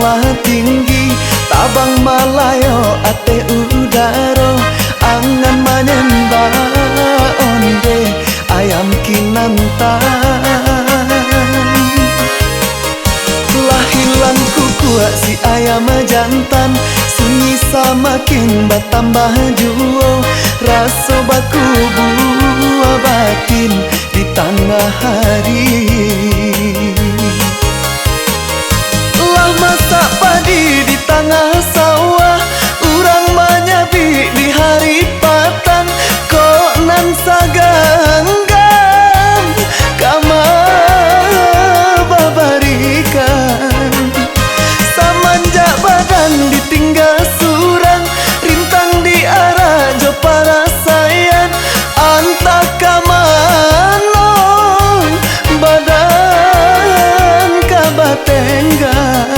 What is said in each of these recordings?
tabanglah tinggi, tabang malayo ate udaro, angan manyemba onde ayam kinantan. Lah hilang kukuak si ayam jantan, sunyi semakin bertambah juo, rasa baku buah batin di tengah hari. Lah masak padi di tengah sawah, urang menyabi di hari patan, kok nan saganggan kama babarikan. Samanjak badan ditinggal surang, rintang di arah jo para sayan, antak kamano badan kabatenggan.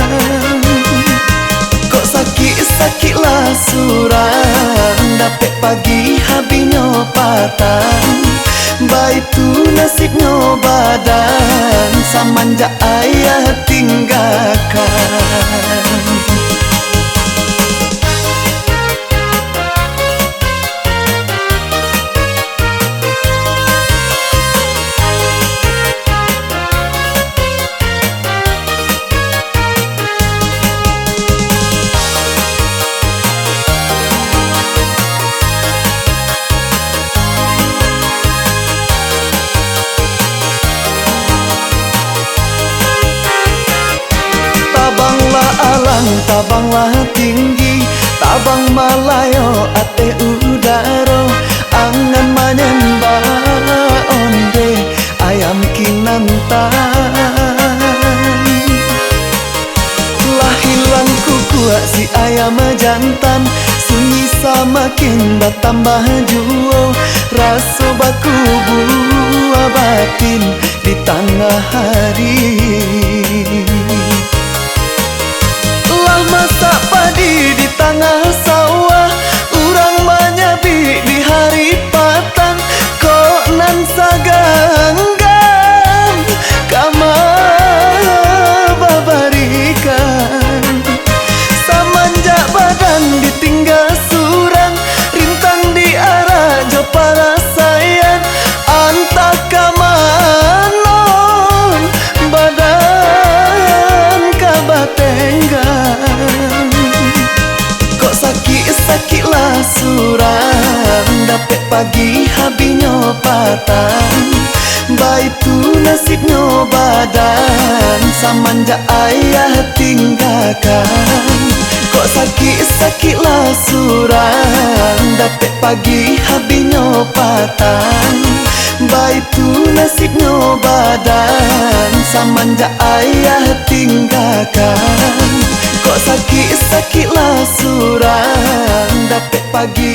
Kok sakit-sakitlah surang, dapet pagi habisnya patan, baitu nasibnya badan samanjak ayah tinggalkan. Tabanglah tinggi, tabang malayo ate udaro, angan manyemba onde ayam kinantan. Lah hilang kukuak si ayam jantan, sunyi semakin bertambah juo, rasa baku buah batin di tengah hari. Masak padi di tengah sawah, urang menyabi di hari patan, kok nan saganggan kama babarikan. Samanjak badan ditinggal surang, rintang di arah jo para sayan, antak kamano badan kabatenggan. Sakitlah surang, dapet pagi habisnya patan, baitu nasibnya badan samanjak ayah tinggalkan. Kok sakitlah surang, dapet pagi habisnya patan, baitu nasibnya badan samanjak ayah tinggalkan. Kok sakitlah surang, dapet pagi